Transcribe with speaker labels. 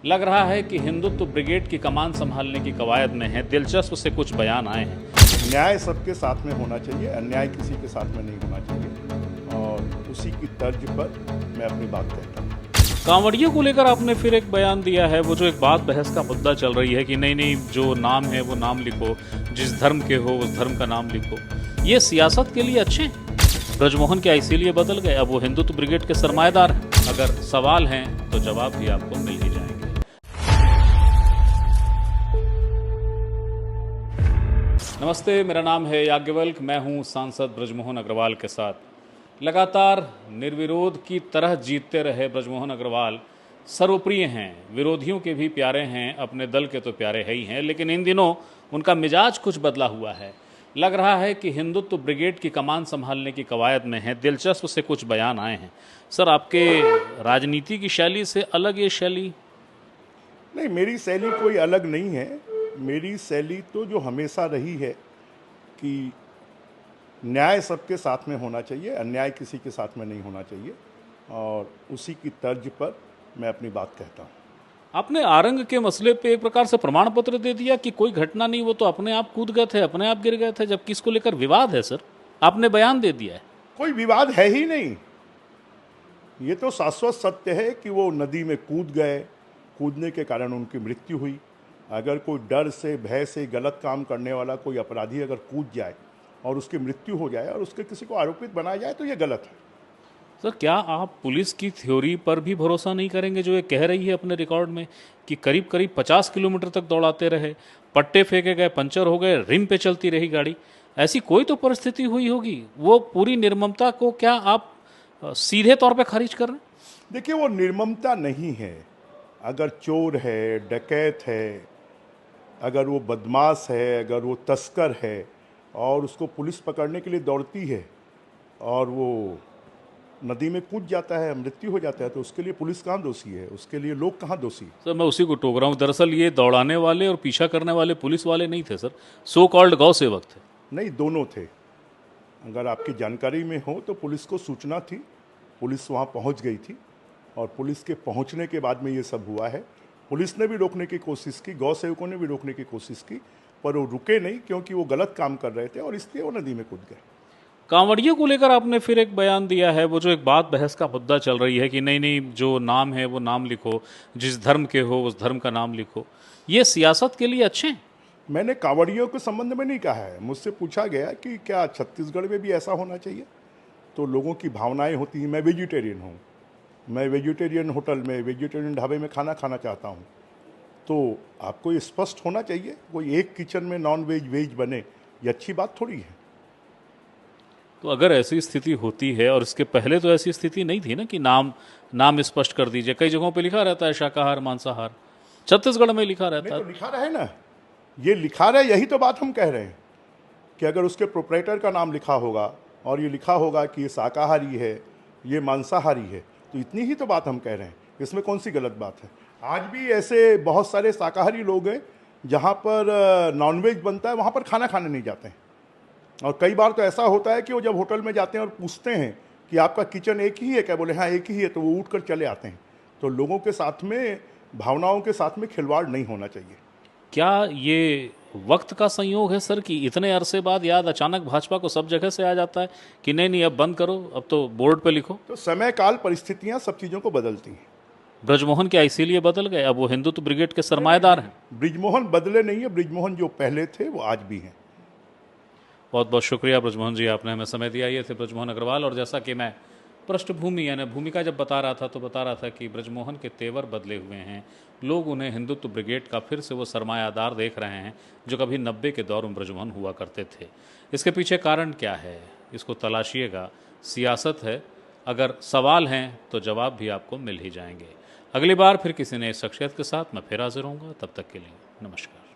Speaker 1: लग रहा है कि हिंदुत्व ब्रिगेड की कमान संभालने की कवायद में है। दिलचस्प से कुछ बयान आए हैं।
Speaker 2: न्याय सबके साथ में होना चाहिए, अन्याय किसी के साथ में नहीं होना चाहिए और उसी की तर्ज पर मैं अपनी बात कहता हूँ।
Speaker 1: कांवड़ियों को लेकर आपने फिर एक बयान दिया है। वो जो एक बात बहस का मुद्दा चल रही है कि नहीं जो नाम है वो नाम लिखो, जिस धर्म के हो उस धर्म का नाम लिखो, ये सियासत के लिए अच्छे हैं? ब्रजमोहन क्या इसीलिए बदल गए? अब वो हिंदुत्व ब्रिगेड के सरमाएदार हैं? अगर सवाल हैं तो जवाब भी आपको मिल ही जाएंगे। नमस्ते, मेरा नाम है याज्ञवल्क। मैं हूं सांसद ब्रजमोहन अग्रवाल के साथ। लगातार निर्विरोध की तरह जीतते रहे ब्रजमोहन अग्रवाल सर्वप्रिय हैं, विरोधियों के भी प्यारे हैं, अपने दल के तो प्यारे है ही हैं, लेकिन इन दिनों उनका मिजाज कुछ बदला हुआ है। लग रहा है कि हिंदुत्व ब्रिगेड की कमान संभालने की कवायद में है। दिलचस्प से कुछ बयान आए हैं। सर, आपके राजनीति की शैली से अलग ये शैली?
Speaker 2: नहीं, मेरी शैली कोई अलग नहीं है। मेरी शैली तो जो हमेशा रही है कि न्याय सबके साथ में होना चाहिए, अन्याय किसी के साथ में नहीं होना चाहिए और उसी की तर्ज पर मैं अपनी बात कहता हूँ।
Speaker 1: आपने आरंग के मसले पे एक प्रकार से प्रमाण पत्र दे दिया कि कोई घटना नहीं, वो तो अपने आप कूद गए थे, अपने आप गिर गए थे, जबकि इसको लेकर विवाद है। सर, आपने बयान दे दिया है।
Speaker 2: कोई विवाद है ही नहीं। ये तो शाश्वत सत्य है कि वो नदी में कूद गए, कूदने के कारण उनकी मृत्यु हुई। अगर कोई डर से, भय से गलत काम करने वाला कोई अपराधी अगर कूद जाए और उसकी मृत्यु हो जाए और उसके किसी को आरोपित बनाया जाए तो ये गलत है।
Speaker 1: सर, क्या आप पुलिस की थ्योरी पर भी भरोसा नहीं करेंगे जो ये कह रही है अपने रिकॉर्ड में कि करीब करीब 50 किलोमीटर तक दौड़ाते रहे, पट्टे फेंके गए, पंचर हो गए, रिम पे चलती रही गाड़ी? ऐसी कोई तो परिस्थिति हुई होगी। वो पूरी निर्ममता को क्या आप सीधे तौर पे खारिज कर रहे हैं?
Speaker 2: देखिए, वो निर्ममता नहीं है। अगर चोर है, डकैत है, अगर वो बदमाश है, अगर वो तस्कर है और उसको पुलिस पकड़ने के लिए दौड़ती है और वो नदी में कूद जाता है, मृत्यु हो जाता है, तो उसके लिए पुलिस कहाँ दोषी है? उसके लिए लोग कहाँ दोषी है?
Speaker 1: सर, मैं उसी को टोक रहा हूँ। दरअसल ये दौड़ाने वाले और पीछा करने वाले पुलिस वाले नहीं थे सर, सो कॉल्ड गौ सेवक थे।
Speaker 2: नहीं, दोनों थे। अगर आपकी जानकारी में हो तो पुलिस को सूचना थी, पुलिस वहाँ पहुँच गई थी और पुलिस के पहुँचने के बाद में ये सब हुआ है। पुलिस ने भी रोकने की कोशिश की, गौ सेवकों ने भी रोकने की कोशिश की, पर वो रुके नहीं क्योंकि वो गलत काम कर रहे थे और इसलिए वो नदी में कूद गए।
Speaker 1: कांवड़ियों को लेकर आपने फिर एक बयान दिया है। वो जो एक बात बहस का मुद्दा चल रही है कि नहीं जो नाम है वो नाम लिखो, जिस धर्म के हो उस धर्म का नाम लिखो, ये सियासत के लिए अच्छे हैं?
Speaker 2: मैंने कांवड़ियों के संबंध में नहीं कहा है। मुझसे पूछा गया कि क्या छत्तीसगढ़ में भी ऐसा होना चाहिए, तो लोगों की भावनाएं होती हैं। मैं वेजिटेरियन हूँ, मैं वेजिटेरियन होटल में, वेजिटेरियन ढाबे में खाना खाना चाहता हूँ, तो आपको ये स्पष्ट होना चाहिए। कोई एक किचन में नॉन वेज वेज बने, ये अच्छी बात थोड़ी है।
Speaker 1: तो अगर ऐसी स्थिति होती है, और इसके पहले तो ऐसी स्थिति नहीं थी ना कि नाम स्पष्ट कर दीजिए। कई जगहों पे लिखा रहता है शाकाहार मांसाहार, छत्तीसगढ़ में लिखा रहता
Speaker 2: नहीं
Speaker 1: है।
Speaker 2: तो लिखा रहे ना, ये लिखा रहे, यही तो बात हम कह रहे हैं कि अगर उसके प्रोप्राइटर का नाम लिखा होगा और ये लिखा होगा कि ये शाकाहारी है, ये मांसाहारी है, तो इतनी ही तो बात हम कह रहे हैं। इसमें कौन सी गलत बात है? आज भी ऐसे बहुत सारे शाकाहारी लोग हैं जहाँ पर नॉनवेज बनता है, वहाँ पर खाना खाने नहीं जाते हैं। और कई बार तो ऐसा होता है कि वो जब होटल में जाते हैं और पूछते हैं कि आपका किचन एक ही है क्या, बोले हाँ एक ही है, तो वो उठ कर चले आते हैं। तो लोगों के साथ में, भावनाओं के साथ में खिलवाड़ नहीं होना चाहिए।
Speaker 1: क्या ये वक्त का संयोग है सर कि इतने अरसे बाद याद अचानक भाजपा को सब जगह से आ जाता है कि नहीं अब बंद करो, अब तो बोर्ड पे लिखो?
Speaker 2: तो समय काल परिस्थितियाँ सब चीज़ों को बदलती हैं।
Speaker 1: ब्रजमोहन क्या इसीलिए बदल गए? अब वो हिंदुत्व ब्रिगेड के सरमाएदार हैं?
Speaker 2: ब्रिजमोहन बदले नहीं है, ब्रिजमोहन जो पहले थे वो आज भी हैं।
Speaker 1: बहुत बहुत शुक्रिया ब्रजमोहन जी, आपने हमें समय दिया। ये थे ब्रजमोहन अग्रवाल। और जैसा कि मैं पृष्ठभूमि यानी भूमिका जब बता रहा था तो बता रहा था कि ब्रजमोहन के तेवर बदले हुए हैं। लोग उन्हें हिंदुत्व ब्रिगेड का फिर से वो सरमायादार देख रहे हैं जो कभी 90 के दौर में ब्रजमोहन हुआ करते थे। इसके पीछे कारण क्या है, इसको तलाशिएगा। सियासत है। अगर सवाल हैं तो जवाब भी आपको मिल ही जाएंगे। अगली बार फिर किसी नई शख्सियत के साथ मैं फिर हाजिर होऊंगा। तब तक के लिए नमस्कार।